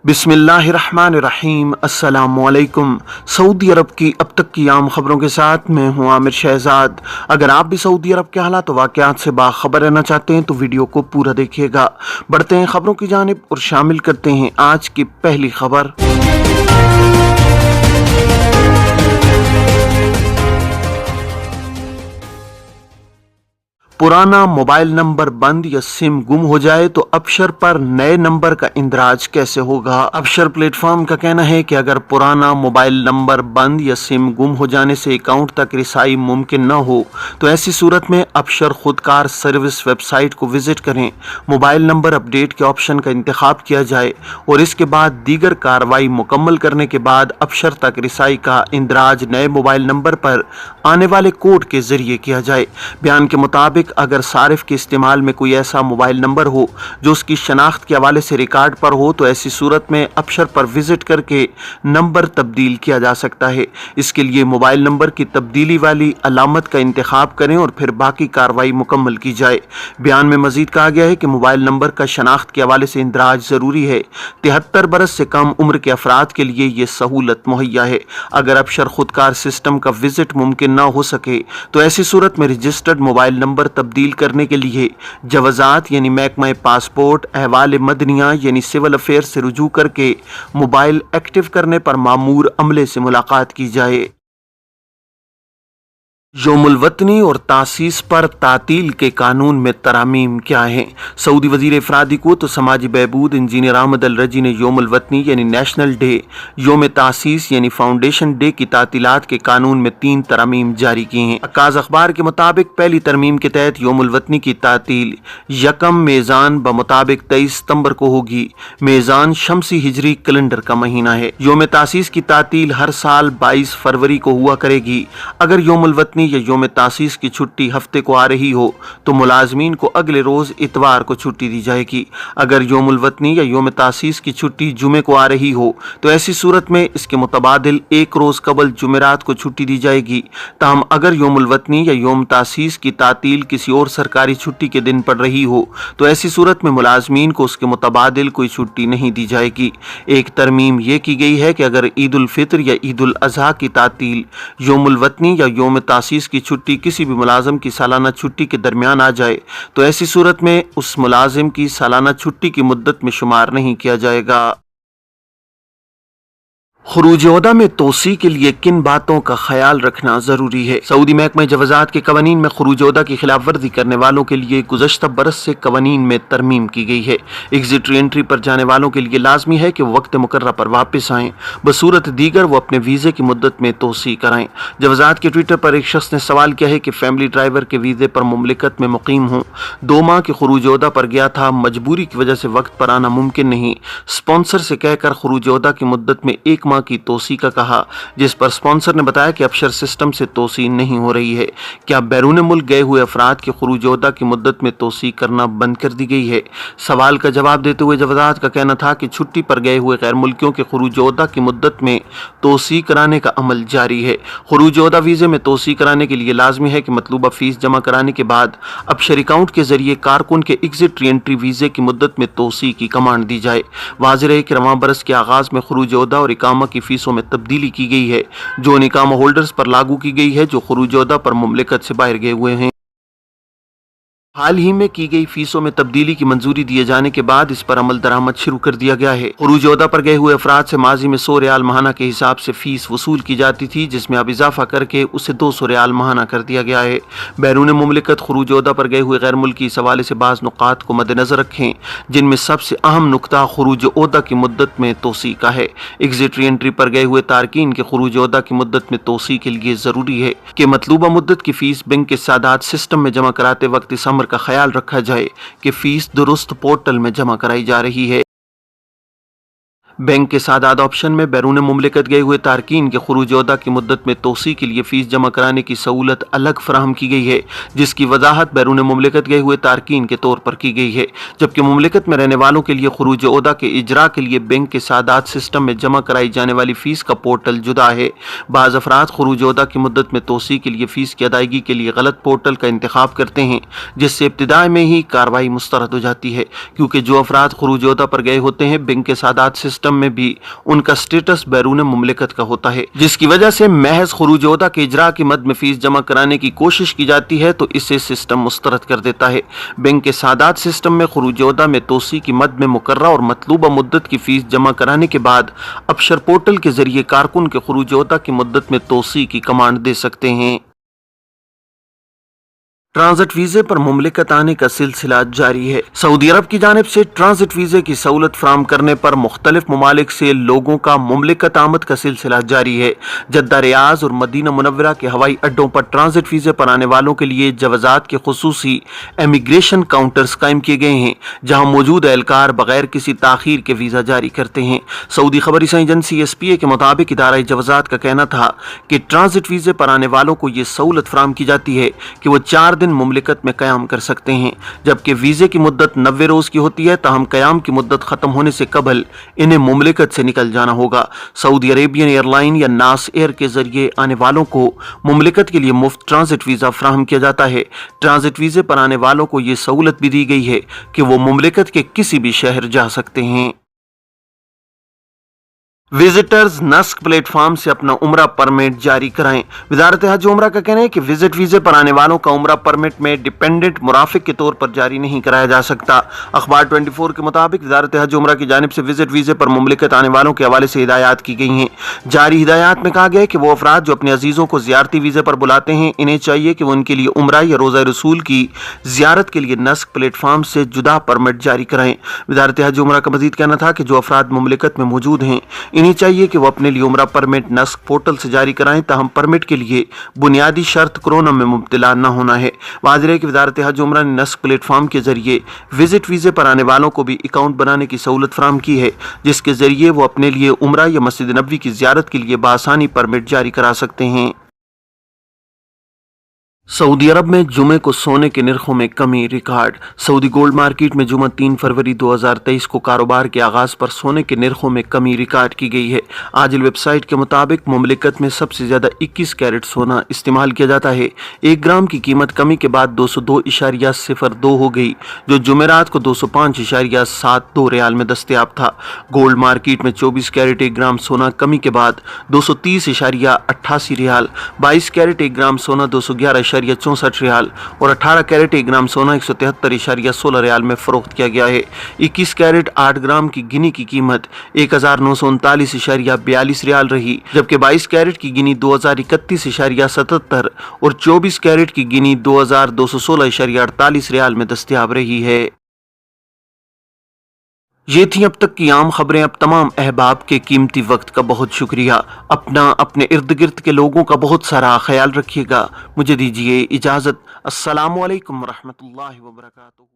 बिस्मिल्लाहिर्रहमानिर्रहीम। अस्सलामुअलैकुम। सऊदी अरब की अब तक की आम खबरों के साथ मैं हूं आमिर शहजाद। अगर आप भी सऊदी अरब के हालात वाक़यात से बाखबर रहना चाहते हैं तो वीडियो को पूरा देखिएगा। बढ़ते हैं खबरों की जानिब और शामिल करते हैं आज की पहली खबर। पुराना मोबाइल नंबर बंद या सिम गुम हो जाए तो अबशर पर नए नंबर का इंदराज कैसे होगा। अबशर प्लेटफॉर्म का कहना है कि अगर पुराना मोबाइल नंबर बंद या सिम गुम हो जाने से अकाउंट तक रिसाई मुमकिन न हो तो ऐसी सूरत में अबशर खुदकार सर्विस वेबसाइट को विजिट करें, मोबाइल नंबर अपडेट के ऑप्शन का इंतखाब किया जाए और इसके बाद दीगर कार्रवाई मुकम्मल करने के बाद अबशर तक रिसाई का इंदराज नए मोबाइल नंबर पर आने वाले कोड के जरिए किया जाए। बयान के मुताबिक अगर सारिफ के इस्तेमाल में कोई ऐसा मोबाइल नंबर हो जो उसकी शनाख्त के हवाले से रिकॉर्ड पर हो तो ऐसी सूरत में अबशर पर विजिट करके नंबर तब्दील किया जा सकता है। इसके लिए मोबाइल नंबर की तब्दीली वाली अलामत का इंतखाब करें और फिर बाकी कार्रवाई मुकम्मल की जाए। बयान में मजीद कहा गया है कि मोबाइल नंबर का शनाख्त के हवाले से इंदराज ज़रूरी है। 73 बरस से कम उम्र के अफराद के लिए ये सहूलत मुहैया है। अगर अबशर खुदकार सिस्टम का विजिट मुमकिन न हो सके तो ऐसी सूरत में रजिस्टर्ड मोबाइल नंबर तब्दील करने के लिए जवाजात यानी महकमा पासपोर्ट अहवाल मदनिया यानी सिविल अफेयर्स से रुजू करके मोबाइल एक्टिव करने पर मामूर अमले से मुलाकात की जाए। यौमुल वतनी और तासीस पर तातील के कानून में तरामीम क्या हैं। सऊदी वजीर इफरादी को तो समाजी बहबूद इंजीनियर अहमद अल रजी ने यौमुल वतनी यानी नेशनल डे, योम तासीस यानी फाउंडेशन डे की तातीलात के कानून में 3 तरामीम जारी की हैं। अक्काज़ अखबार के मुताबिक पहली तरमीम के तहत यौमुल वतनी की तातील यकम मेज़ान बमुताबिक 23 सितंबर को होगी। मेज़ान शमसी हिजरी कैलेंडर का महीना है। योम तासीस की तातील हर साल 22 फरवरी को हुआ करेगी। अगर यौमुल वतनी या योम तासीस की छुट्टी हफ्ते को आ रही हो तो मुलाजमीन को अगले रोज इतवार को छुट्टी दी जाएगी। अगर यौमुल वतनी या योम तासीस की छुट्टी जुमे को आ रही हो तो ऐसी सूरत में इसके मुतबादिल एक रोज कबल जुमेरात को छुट्टी दी जाएगी। ताहम अगर यौमुल वतनी या योम तासीस की तातील किसी और सरकारी छुट्टी के दिन पड़ रही हो तो ऐसी सूरत में मुलाजमीन को उसके मुतबादिल कोई छुट्टी नहीं दी जाएगी। एक तरमीम यह की गई है कि अगर ईद उल फितर या ईद उल अजहा की तातील यौमुल वतनी या योम तासीस की छुट्टी किसी भी मुलाजिम की सालाना छुट्टी के दरमियान आ जाए तो ऐसी सूरत में उस मुलाजिम की सालाना छुट्टी की मुद्दत में शुमार नहीं किया जाएगा। खुरूज ओहदा में तोसी के लिए किन बातों का ख्याल रखना जरूरी है। सऊदी महकमा जवाजात के कवानीन में खुरूज ओहदा की खिलाफ वर्जी करने वालों के लिए गुज़श्ता बरस से कवानीन में तरमीम की गई है। एग्जिट री एंट्री पर जाने वालों के लिए लाजमी है कि वक्त मुकर्रर पर वापस आएँ, बसूरत दीगर वो अपने वीज़े की मुद्दत में तोसी कराएँ। जवाजात के ट्विटर पर एक शख्स ने सवाल किया है कि फैमिली ड्राइवर के वीज़े पर मुमलिकत में मुकीम हूँ, 2 माह के खुरूज ओहदा पर गया था, मजबूरी की वजह से वक्त पर आना मुमकिन नहीं। स्पॉन्सर से कहकर खुरूज ओहदा की मुद्दत में 1 माह की तोसी का कहा, जिस पर स्पॉन्सर ने बताया कि अबशर सिस्टम से तोसी नहीं हो रही है। क्या बैरून मुल्क गए हुए अफराद के खुरूज ओहदा की मुद्दत में तोसी करना बंद कर दी गई है। सवाल का जवाब देते हुए जवाजात का कहना था कि छुट्टी पर गए हुए गैर मुल्कियों के खुरूज ओहदा की मुद्दत में तोसी कराने का अमल जारी है। खुरूज ओहदा वीज़े में तोसी कराने के लिए लाजमी है कि मतलूबा फीस जमा कराने के बाद अबशर अकाउंट के जरिए कारकुन के एग्जिट री एंट्री वीज़े की मुद्दत में तोसी की कमांड दी जाए। वाज़ेह है कि रवां बरस के आगाज़ में खुरूज ओहदा और इकामा की फीसों में तब्दीली की गई है जो उन इकामा होल्डर्स पर लागू की गई है जो खुरूज ओहदा पर मुमलिकत से बाहर गए हुए हैं। हाल ही में की गई फीसों में तब्दीली की मंजूरी दिए जाने के बाद इस पर अमल दरामद शुरू कर दिया गया है। खुरूज ओहदा पर गए हुए अफराद से माजी में 100 रियाल माहाना के हिसाब से फीस वसूल की जाती थी, जिसमें अब इजाफा करके उसे 200 रियाल माहाना कर दिया गया है। बैरून मुमलिकत खुरूज ओहदा पर गए हुए गैर मुल्की इस हवाले से बाज़ नुकात को मद्देनजर रखें, जिनमें सबसे अहम नुकता खुरूज ओहदा की मुद्दत में तोसी का है। एग्जिट री एंट्री पर गए हुए तारकीन के खुरूज ओहदा की मुद्दत में तोसी के लिए जरूरी है कि मतलूबा मुद्दत की फीस बैंक के सादात सिस्टम में जमा कराते वक्त इस अमर का ख्याल रखा जाए कि फीस दुरुस्त पोर्टल में जमा कराई जा रही है। बैंक के सादात ऑप्शन में बैरून मुमलिकत गए हुए तारकीन के खुरूज ओहदा की मुद्दत में तोसी के लिए फीस जमा कराने की सहूलत अलग फराहम की गई है, जिसकी वजाहत बैरून मुमलिकत गए हुए तारकीन के तौर पर की गई है, जबकि मुमलिकत में रहने वालों के लिए खुरूज ओहदा के इजरा के लिए बैंक के सादात सिस्टम में जमा कराई जाने वाली फीस का पोर्टल जुदा है। बाज़ अफराद खुरूज ओहदा की मुद्दत में तोसी के लिए फीस की अदायगी के लिए गलत पोर्टल का इंतखाब करते हैं, जिससे इब्तिदा में ही कार्रवाई मुस्तरद हो जाती है, क्योंकि जो अफराद खुरूज ओहदा पर गए होते हैं बैंक के सादात सिस्टम सिस्टम में भी उनका स्टेटस बैरून मुमलिकत का होता है, जिसकी वजह से महज खुरूज ओहदा के इजरा की मद में फीस जमा कराने की कोशिश की जाती है तो इसे सिस्टम मुस्तरद कर देता है। बैंक के सादात सिस्टम में खुरूज ओहदा में तोसी की मद में मुकर्रा और मतलूबा मुद्दत की फीस जमा कराने के बाद अबशर पोर्टल के जरिए कारकुन के खुरूज ओहदा की मुद्दत में तोसी की कमांड दे सकते हैं। ट्रांजिट वीजे पर मुमलिकत आने का सिलसिला जारी है। सऊदी अरब की जानिब से ट्रांजिट वीजे की सहूलत फराम करने पर मुख्तलिफ ममालिक से लोगों का मुमलिकत आमद का सिलसिला जारी है। जद्दा, रियाज और मदीना मुनव्वरा के हवाई अड्डों पर ट्रांजिट वीजे पर आने वालों के लिए जवाजात के खुसूसी इमिग्रेशन काउंटर्स कायम किए गए हैं, जहां मौजूद एहलकार बगैर किसी ताखीर के वीजा जारी करते हैं। सऊदी खबर एजेंसी SPA के मुताबिक इदारा जवाजात का कहना था कि ट्रांजिट वीजे पर आने वालों को ये सहूलत फराम की जाती है कि वो 4 दिन मुमलिकत में कयाम कर सकते हैं, जबकि वीजे की मुद्दत 90 रोज की होती है। ताहम कयाम की मुद्दत खत्म होने से कबल इन्हें मुमलिकत से निकल जाना होगा। सऊदी अरेबियन एयरलाइन या नास एयर के जरिए आने वालों को मुमलिकत के लिए मुफ्त ट्रांजिट वीजा फराहम किया जाता है। ट्रांजिट वीजे पर आने वालों को ये सहूलत भी दी गई है कि वो मुमलिकत के किसी भी शहर जा सकते हैं। विजिटर्स नस्क प्लेटफॉर्म से अपना उम्रा परमिट जारी कराएं। वजारत हज उम्रा का कहना है कि विजिट वीजे पर आने वालों का उम्रा परमिट में डिपेंडेंट मुराफिक के तौर पर जारी नहीं कराया जा सकता। अखबार 24 के मुताबिक वजारत हज उम्रा की जानिब से विजिट वीजे पर मुमलिकत आने वालों के हवाले से हिदायत की गई हैं। जारी हिदायत में कहा गया है कि वो अफराद जो अपने अजीजों को जियारती वीजे पर बुलाते हैं, इन्हें चाहिए कि वो उनके लिए उम्रा या रोज़ा रसूल की जियारत के लिए नस्क प्लेटफॉर्म से जुदा परमिट जारी कराएं। वजारत हज उम्रा का मजीद कहना था कि जो अफराद मुमलिकत में मौजूद हैं, इन्हें चाहिए कि वो अपने लिए उम्रा परमिट नस्क पोर्टल से जारी कराएं। ताहम परमिट के लिए बुनियादी शर्त कोरोना में मुब्तला न होना है। वाज़ेह है कि वजारत हज उम्रा ने नस्क प्लेटफॉर्म के जरिए विजिट वीजे पर आने वालों को भी अकाउंट बनाने की सहूलत फराहम की है, जिसके जरिए वो अपने लिए उम्रा या मस्जिद नबवी की जियारत के लिए बासानी परमिट जारी करा सकते हैं। सऊदी अरब में जुमे को सोने के निर्खों में कमी रिकॉर्ड। सऊदी गोल्ड मार्केट में जुमा 3 फरवरी 2023 को कारोबार के आगाज पर सोने के निर्खों में कमी रिकॉर्ड की गई है। आजिल वेबसाइट के मुताबिक मुमलिकत में सबसे ज्यादा 21 कैरेट सोना इस्तेमाल किया जाता है। 1 ग्राम की कीमत कमी के बाद 202.02 हो गई, जो जुमेरात को 205.72 रियाल में दस्तयाब था। गोल्ड मार्केट में 24 कैरेट 1 ग्राम सोना कमी के बाद 230.88 रियाल, 22 कैरेट 1 ग्राम सोना 211.64 रियाल और 18 कैरेट 1 ग्राम सोना 173.16 रियाल में फरोख्त किया गया है। 21 कैरेट 8 ग्राम की गिनी की कीमत 1939.42 रियाल रही, जबकि 22 कैरेट की गिनी 2031.77 और 24 कैरेट की गिनी 2216.48 रियाल में दस्तयाब रही है। ये थी अब तक की आम खबरें। अब तमाम अहबाब के कीमती वक्त का बहुत शुक्रिया। अपने इर्द गिर्द के लोगों का बहुत सारा ख्याल रखिएगा। मुझे दीजिए इजाज़त। अस्सलामु अलैकुम रहमतुल्लाहि व बरकातुहू।